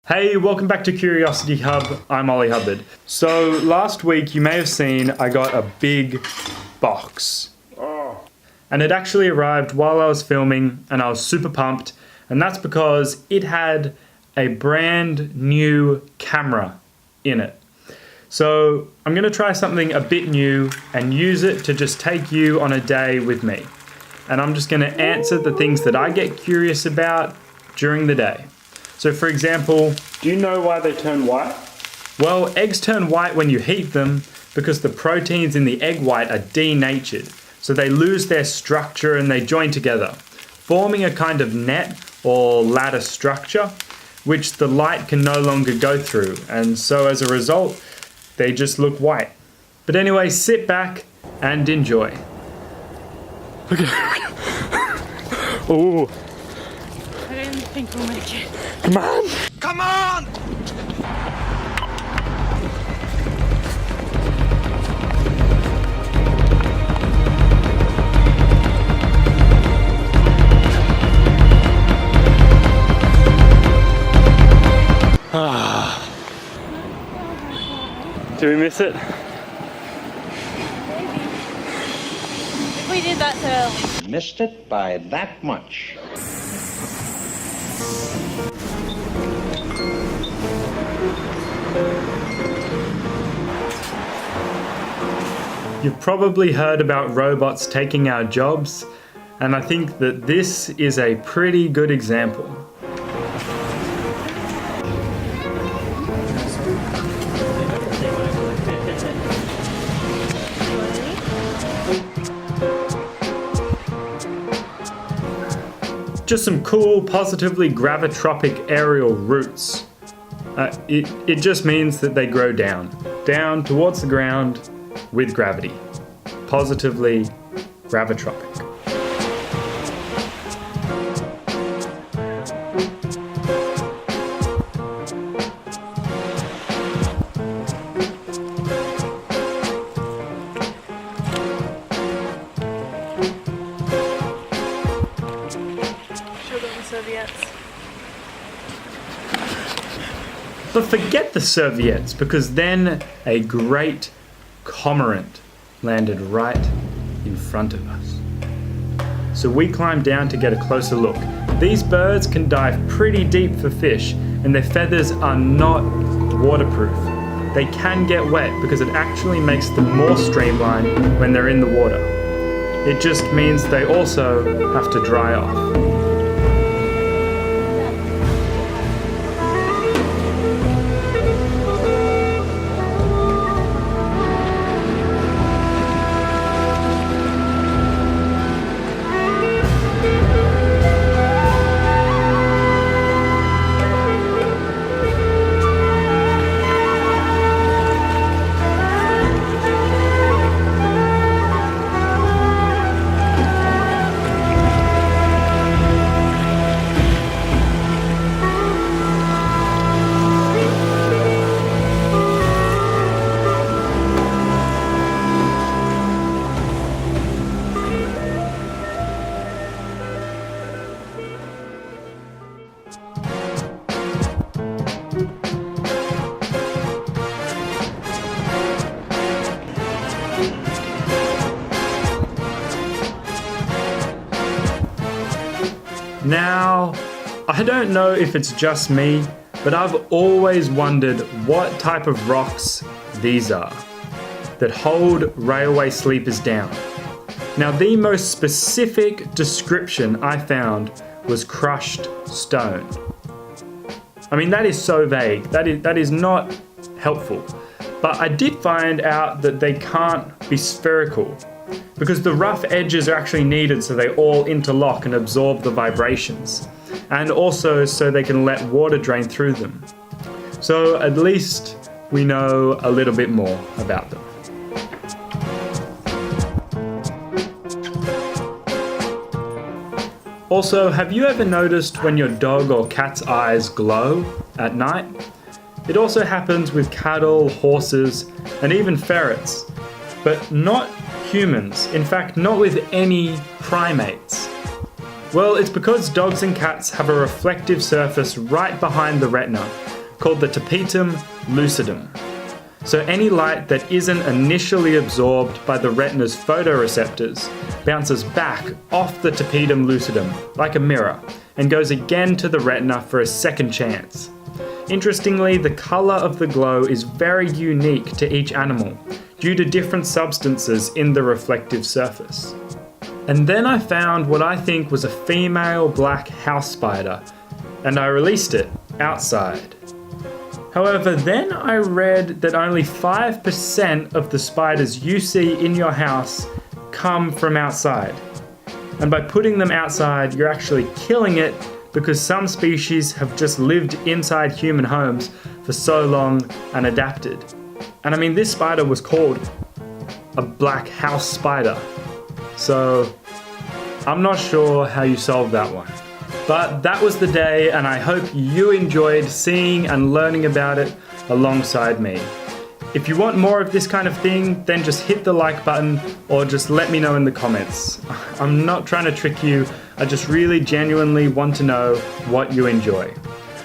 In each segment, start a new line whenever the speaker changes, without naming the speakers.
Hey, welcome back to Curiosity Hub. I'm Ollie Hubbard. So last week you may have seen I got a big box. And it actually arrived while I was filming and I was super pumped, and that's because it had a brand new camera in it. So I'm going to try something a bit new and use it to just take you on a day with me. And I'm just going to answer the things that I get curious about during the day. So for example, do you know why they turn white? Well, eggs turn white when you heat them because the proteins in the egg white are denatured. So they lose their structure and they join together, forming a kind of net or ladder structure, which the light can no longer go through. And so as a result, they just look white. But anyway, sit back and enjoy.
Okay. Oh.
I didn't think we'll make it.
Come on!
Come on!
Do we miss it?
Maybe. If we did that so early.
Missed it by that much.
You've probably heard about robots taking our jobs, and I think that this is a pretty good example. Just some cool, positively gravitropic aerial roots. It just means that they grow down towards the ground with gravity. Positively gravitropic. But forget the serviettes, because then a great cormorant landed right in front of us. So we climbed down to get a closer look. These birds can dive pretty deep for fish, and their feathers are not waterproof. They can get wet because it actually makes them more streamlined when they're in the water. It just means they also have to dry off. Now, I don't know if it's just me, but I've always wondered what type of rocks these are that hold railway sleepers down. Now, the most specific description I found was crushed stone. I mean, that is so vague. That is not helpful. But I did find out that they can't be spherical, because the rough edges are actually needed so they all interlock and absorb the vibrations, and also so they can let water drain through them. So at least we know a little bit more about them. Also, have you ever noticed when your dog or cat's eyes glow at night? It also happens with cattle, horses, and even ferrets, but not humans. In fact, not with any primates. Well, it's because dogs and cats have a reflective surface right behind the retina, called the tapetum lucidum. So any light that isn't initially absorbed by the retina's photoreceptors bounces back off the tapetum lucidum like a mirror and goes again to the retina for a second chance. Interestingly, the colour of the glow is very unique to each animal due to different substances in the reflective surface. And then I found what I think was a female black house spider, and I released it outside. However, then I read that only 5% of the spiders you see in your house come from outside. And by putting them outside, you're actually killing it because some species have just lived inside human homes for so long and adapted. And I mean, this spider was called a black house spider. So I'm not sure how you solve that one. But that was the day, and I hope you enjoyed seeing and learning about it alongside me. If you want more of this kind of thing, then just hit the like button or just let me know in the comments. I'm not trying to trick you, I just really genuinely want to know what you enjoy.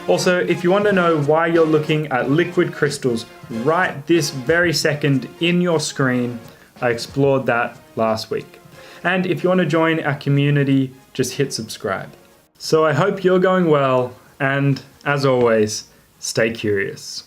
Also, if you want to know why you're looking at liquid crystals right this very second in your screen, I explored that last week. And if you want to join our community, just hit subscribe. So I hope you're going well, and as always, stay curious.